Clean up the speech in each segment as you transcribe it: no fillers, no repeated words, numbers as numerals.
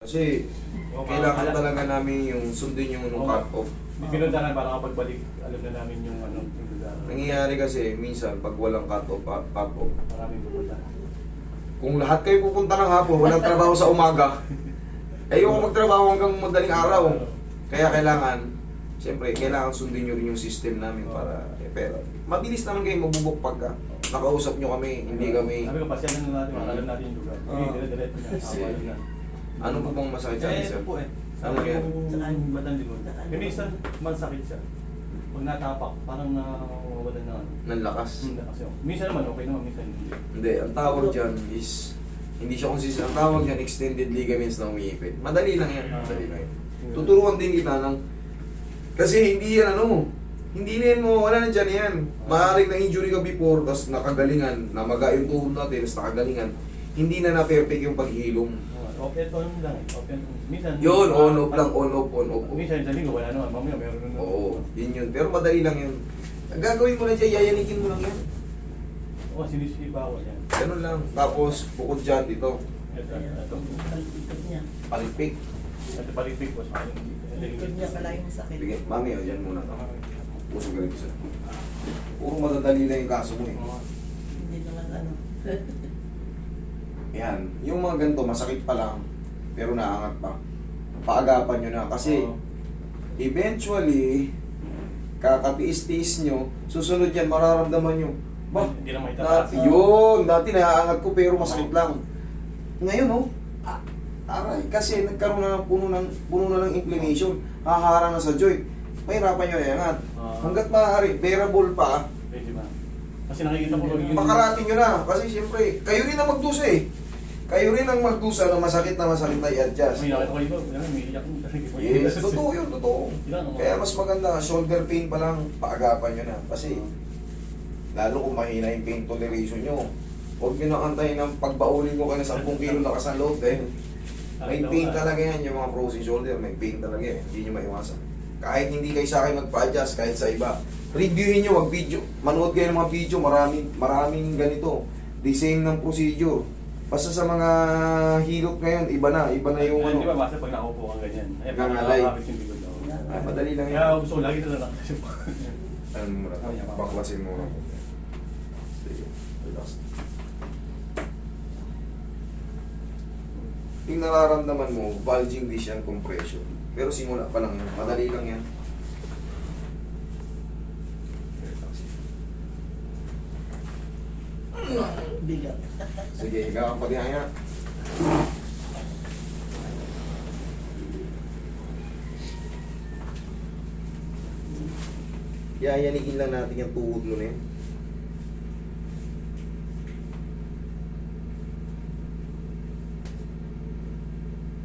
Kasi kailangan talaga namin yung sundin yung cut-off. Pinuntahan para kapag balik, alam na namin yung ano, yung lugar. Nangyayari kasi minsan pag walang cut-off, Maraming pupunta. kung lahat kayo pupunta ng hapon, walang trabaho sa umaga, ayoko magtrabaho hanggang madaling araw. Kaya kailangan, siyempre, kailangan sundin nyo rin yung system namin para, pero mabilis naman kayo mabubuk pagka nakausap nyo kami, hindi kami. Sabi ko, pasyalan na natin, alam natin yung lugar. Dire-diretso na, awalan na. Ano po bang masakit sa akin, sir? Ito po eh. Ano yan? Yung batang limon. Minsan, masakit siya. Pag natapak, parang nawawalan na ano. Nanlakas. Kasi minsan naman okay naman, minsan hindi. Hindi, ang tawag dyan is, hindi siya consistent. Ang tawag dyan, extended ligaments na umiipit. Madali lang yan. Madali lang yan. Tuturuan din kita ng, kasi hindi yan ano, hindi na yan mo, wala na dyan yan. Maaaring na-injury ka before, tapos nakagalingan, namaga yung tuhod natin, tapos nakagalingan, hindi na na-perfect yung paghilom. Open on lang eh. Open on. Minsan. Yun, on-off lang, on-off, on-off. Minsan sa linggo, wala naman. Mamaya meron na. Oo, yun yun. Pero madali lang yun. Ang gagawin mo lang dyan, yayanikin mo lang yan. Oo, sinisipa ako yan. Ganun lang. Tapos, bukod dyan, dito, Ito. Likod niya. palipik. Ito palipik ko sa akin. Likod niya pala yung sakit. Bigyan, mami, o, dyan muna. Puso ka rin sir. Puro madadali lang yung kaso mo eh. Hindi naman ano. Yan. Yung mga ganito, masakit pa lang, pero naangat pa. Paagapan nyo na. Kasi, eventually, kakatiis-tiis nyo, susunod yan, mararamdaman nyo. Bah, Hindi na maitataas. dati naaangat ko pero masakit lang. Ngayon, oh, aray, kasi nagkaroon na ng puno na ng inflammation, haharang na sa joint. Mahirapan nyo iangat. Hanggat maaari, bearable pa, Pwede ba? Kasi nakikita ko yung... makarating nyo na. Kasi siyempre, kayo rin ang magdusa eh. Kayo rin ang magdusa na masakit na i-adjust. May nakita ko ito. May iyak ko. Yes, totoo yun, totoo. Ilan, Kaya mas maganda, shoulder pain pa lang, paagapan nyo na. Kasi, lalo kung mahina yung pain toleration nyo, huwag nyo na antayin ng pagbaulin ko kayo ng 10 kilo lakas ng load eh. May pain talaga yan, yung mga frozen shoulder, may pain talaga yan, hindi nyo maiwasan. Kahit hindi kayo sa akin magpa-adjust, kahit sa iba, reviewin nyo, mag-video, manood kayo ng mga video, maraming ganito, the same ng procedure. Basta sa mga hilot ngayon, iba na yung ano. Di ba, basta pag nakaupo kang ganyan. Ay, pag Nangalay. nakakapit yung likod ako. Ay, madali lang Kaya yan. gusto ko lagi na lang. Ano mo na, baklasin mo na. Sige, relax. Yung nararamdaman mo, bulging disc yan, compression. Pero simula pa lang yan, madali lang yan. Bigat. Sige, higa kang paghihaya. Yayanikin lang natin yung tuhod mo na yun.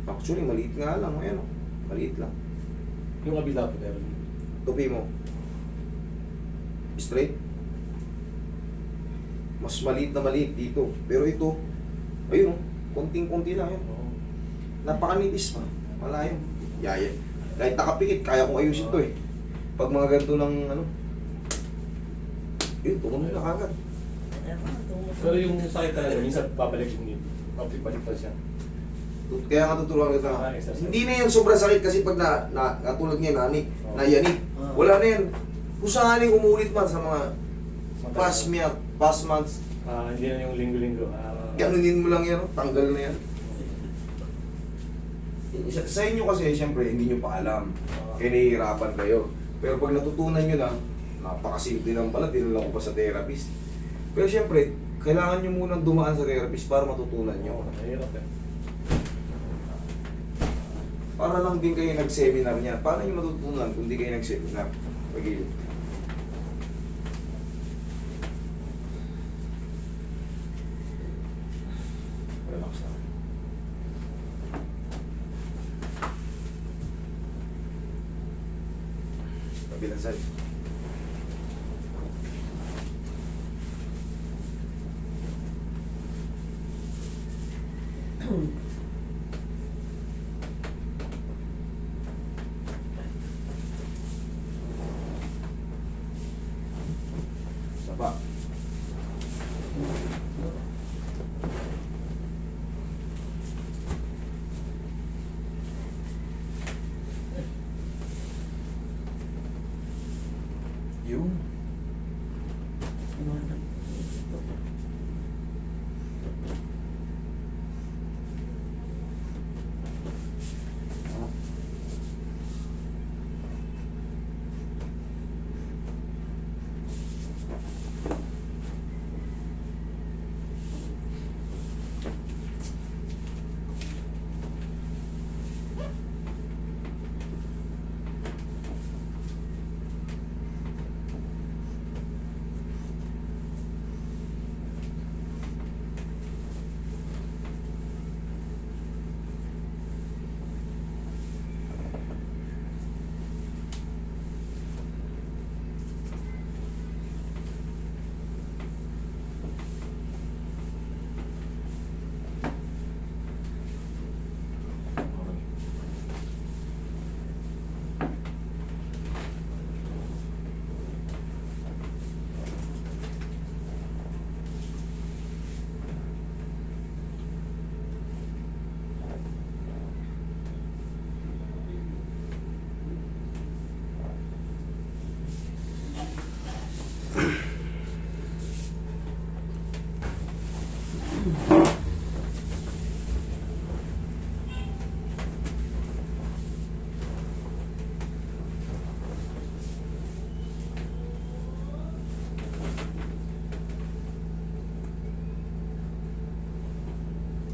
Actually, maliit nga lang. Ayan o. Maliit lang. Yung kabila po pero. Tupi mo. Straight. Mas maliit na maliit dito. Pero ito, ayun o. Konting-konti lang yun. Napakanipis pa. Malayo. Yaya. Kahit nakapikit, kaya kong ayusin to eh. Pag mga ganito ng ano. Yun, tumunog na kagad. Pero yung sakit talaga, minsan papalik yung nito. Papalik pa siya. Kaya nga tuturuan kita. Ah, exercise. Hindi na yan sobrang sakit kasi pag katulad ngayon, nayanik. Wala na yan. Kung sakaling umulit man sa mga past months, Hindi na yung linggo-linggo. ganunin mo lang yan, tanggal na yan. Sa inyo kasi, siyempre, hindi nyo pa alam. Kaya nahihirapan kayo. Pero pag natutunan nyo na, napakasimple lang pala, dinala ko pa sa therapist. Pero siyempre, kailangan nyo munang dumaan sa therapist para matutunan nyo. Mahirap eh. Para lang din kayo nag-seminar niya. Paano nyo matutunan kung di kayo nag-seminar? Pag-ilip. Relax na. Kabilang side. Sapa. Yun. Iwanan.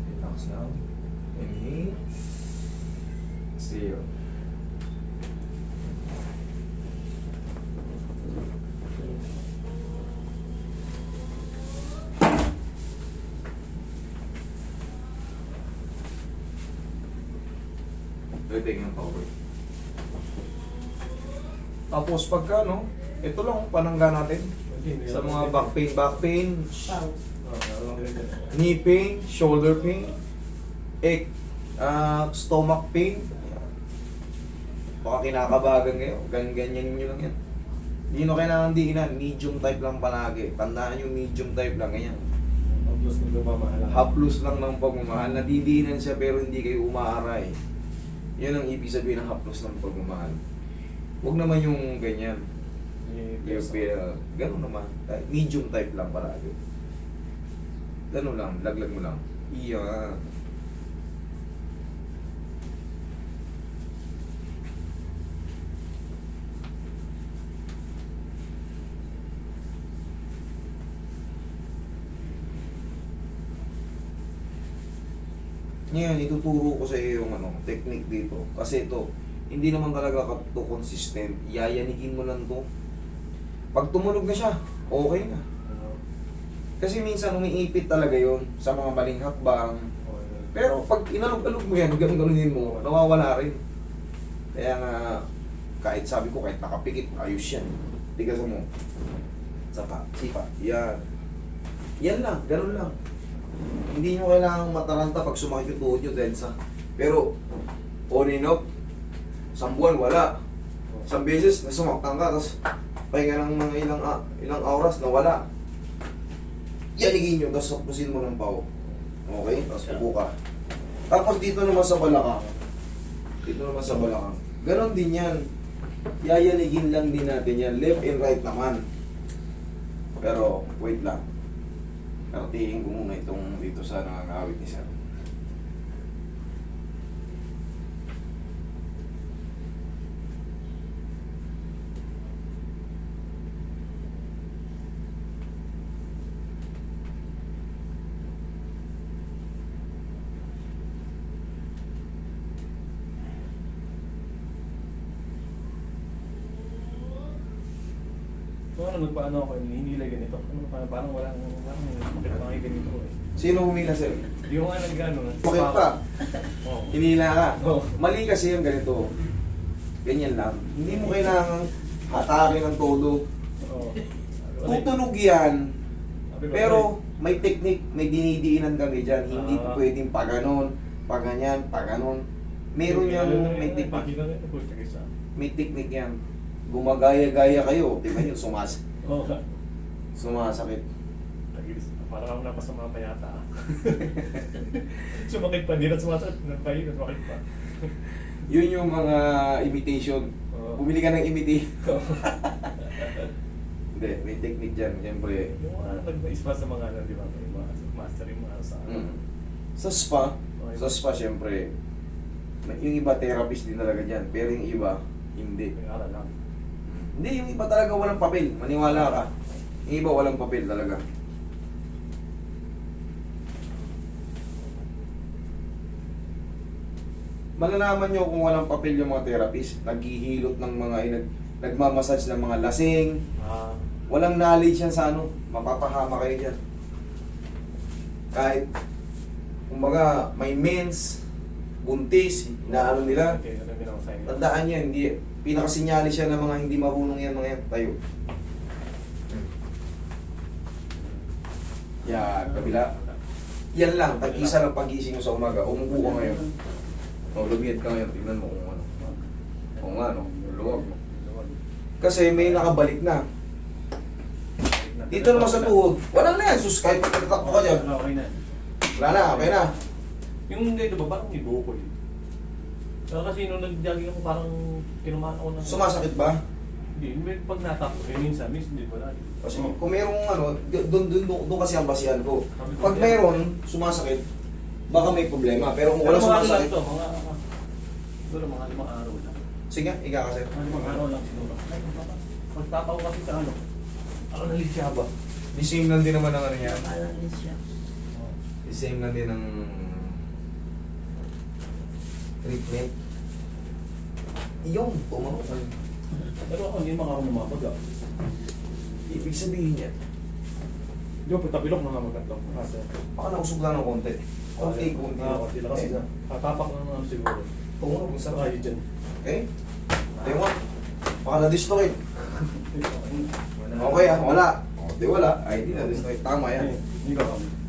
Relax now. Inhale. Exhale. Pwede ng power. Tapos pagka, no, ito lang ang panangga natin. Sa mga back pain, Pau. knee pain, shoulder pain, stomach pain. Baka kinakabagan kayo, ganyan nyo lang yan. Hindi nyo kailangan diinan, medium type lang palagi. Tandaan nyo, medium type lang, ganyan. Haplos ng pagmamahal. Haplos lang ng pagmamahal. Nadidiinan siya pero hindi kayo umaaray. Yan ang ibig sabihin ng haplos ng pagmamahal. Huwag naman yung ganyan. Yung feel, ganun naman. Medium type lang palagi. Ganun lang, laglag mo lang. Iyan. Ngayon, ituturo ko sa iyo yung technique dito. Kasi ito, hindi naman talaga to consistent. Yayanigin mo lang to. Pag tumunog na siya, okay na. Kasi minsan umiipit talaga yon sa mga maling hakbang. Pero pag inalog-alog mo yan, ganun-ganunin mo, nawawala rin. Kaya nga, kahit sabi ko, kahit nakapikit, ayos yan. Tigasan mo. Sapa, sipa. Yan. Yan lang, ganun lang. Hindi nyo kailangang mataranta pag sumakit yung tuhod nyo dahil sa... Pero, on and off, 1 buwan, wala. 1 beses, nasumaktang ka, tapos pahinga ng mga ilang oras, nawala. Yanigin nyo, tapos pusin mo ng pao. Okay? Tapos upo ka. Tapos dito naman sa balakang. Dito naman sa balakang. Ganon din yan. Yayanigin lang din natin yan. Left and right naman. Pero, wait lang. Karatingin ko muna itong dito sa nangangawit ni Sir. So ano, nagpaano ako, hinihilay ganito. Ano, parang walang makita mga ganito eh. Sino humila, Sir? Yung nga nag-ano. Bakit pa? Oo. Hinila ka. Oo. Mali kasi yung ganito. Ganyan lang. Hindi mo kailangang hatakin ng todo. Oo. Tutunog yan. Pero may technique, may dinidiinan kami dyan. Hindi po pwedeng paganon, paganyan, paganon. Meron yan, may technique. May technique yan. Gumagaya-gaya kayo. Tingnan nyo, Oo. sumasakit. Parang ako napasama pa yata. Sumakit pa, hindi na sumasakit. Nagpahin, sumakit pa. Yun yung mga imitation. Oo. Bumili ka ng imitation. Hindi, may technique dyan. Siyempre, Yung mga nag-spa sa mga ano, di ba? Yung mga master yung mga sa sa spa, siyempre, yung iba therapist din talaga dyan. Pero yung iba, hindi. Yung aral lang. Hindi, yung iba talaga walang papel. Maniwala ka. Yung iba walang papel talaga. Malalaman nyo kung walang papel yung mga therapist. Naghihilot ng mga, nagmamassage ng mga lasing. Ah, Walang knowledge yan sa ano. Mapapahama kayo dyan. Kahit, kumbaga, may mens, buntis, inaano nila. okay, ano din ako sa inyo. Tandaan nyo, hindi, pinakasinyalis siya ng mga hindi marunong yan, mga yan. Tayo. Yan, kabila. Yan lang, tag-isa lang pag-gising mo sa umaga. Umupo ka ngayon. O, lumiyad ka ngayon. Tignan mo kung ano. O nga, no? Luwag mo. Kasi may nakabalik na. Dito naman sa tuhod. Wala na yan. Sus, kahit pagkakatakbo ka dyan. Okay na. Wala na, okay na. Yung hindi, diba, parang may buko eh. Kasi nung nag-jogging ako, parang kinumaan ako ng... Sumasakit ba? Hindi, pag natapos, eh, minsan hindi wala. Kasi kung merong ano, doon kasi ang basihan ko. Pag meron, sumasakit, baka may problema. Pero kung wala sumasakit, Ito, mga 5 araw lang. sige, ika kasi. Mga 5 araw lang siguro. Pagtapaw kasi sa ano, ako nalisya ba? The same lang din naman ang ano niya. Parang is siya. The same lang din ang treatment. Yung, tumawag. Pero ako hindi makakaroon ng mga baga. Ibig sabihin niya, Di ba, tapilok na nga magkatlang. baka nausog lang ng konti. Konti. Konti lang kasi na. Katapak lang naman siguro. Tumawag, Sa sa kayo dyan. Okay? Tayo mo. Baka na-dislocate. Okay ah, wala. O, di wala. Ay, di na-dislocate. Tama yan. Hindi ka kami.